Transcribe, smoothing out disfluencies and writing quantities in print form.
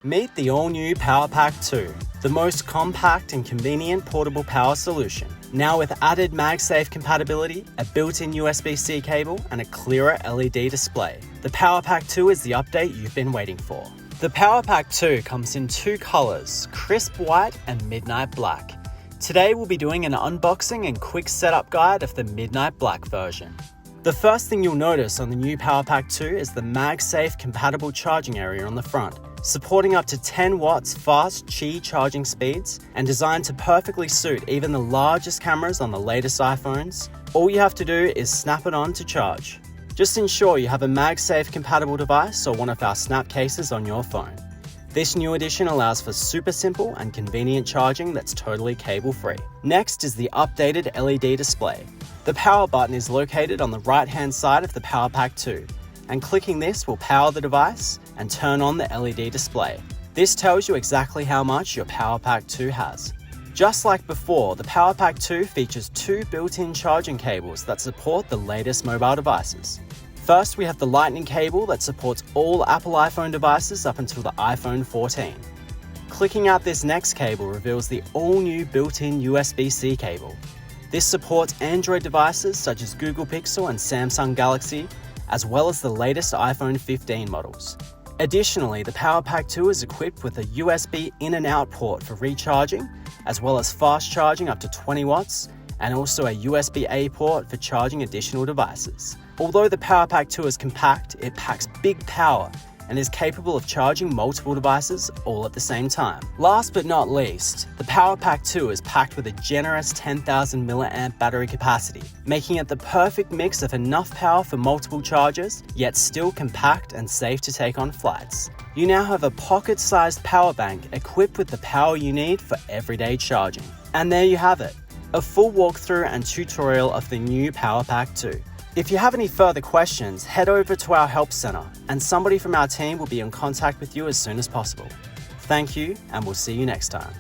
Meet the all-new PowerPack 2, the most compact and convenient portable power solution. Now with added MagSafe compatibility, a built-in USB-C cable, and a clearer LED display. The PowerPack 2 is the update you've been waiting for. The PowerPack 2 comes in two colors, crisp white and midnight black. Today we'll be doing an unboxing and quick setup guide of the midnight black version. The first thing you'll notice on the new PowerPack 2 is the MagSafe compatible charging area on the front, supporting up to 10 watts fast Qi charging speeds and designed to perfectly suit even the largest cameras on the latest iPhones. All you have to do is snap it on to charge. Just ensure you have a MagSafe compatible device or one of our snap cases on your phone. This new edition allows for super simple and convenient charging that's totally cable-free. Next is the updated LED display. The power button is located on the right-hand side of the PowerPack 2, and clicking this will power the device and turn on the LED display. This tells you exactly how much your PowerPack 2 has. Just like before, the PowerPack 2 features two built-in charging cables that support the latest mobile devices. First, we have the Lightning cable that supports all Apple iPhone devices up until the iPhone 14. Clicking out this next cable reveals the all-new built-in USB-C cable. This supports Android devices such as Google Pixel and Samsung Galaxy, as well as the latest iPhone 15 models. Additionally, the PowerPack 2 is equipped with a USB in and out port for recharging, as well as fast charging up to 20 watts, and also a USB-A port for charging additional devices. Although the PowerPack 2 is compact, it packs big power and is capable of charging multiple devices all at the same time. Last but not least, the PowerPack 2 is packed with a generous 10,000 mAh battery capacity, making it the perfect mix of enough power for multiple chargers, yet still compact and safe to take on flights. You now have a pocket-sized power bank equipped with the power you need for everyday charging. And there you have it, a full walkthrough and tutorial of the new PowerPack 2. If you have any further questions, head over to our help center and somebody from our team will be in contact with you as soon as possible. Thank you, and we'll see you next time.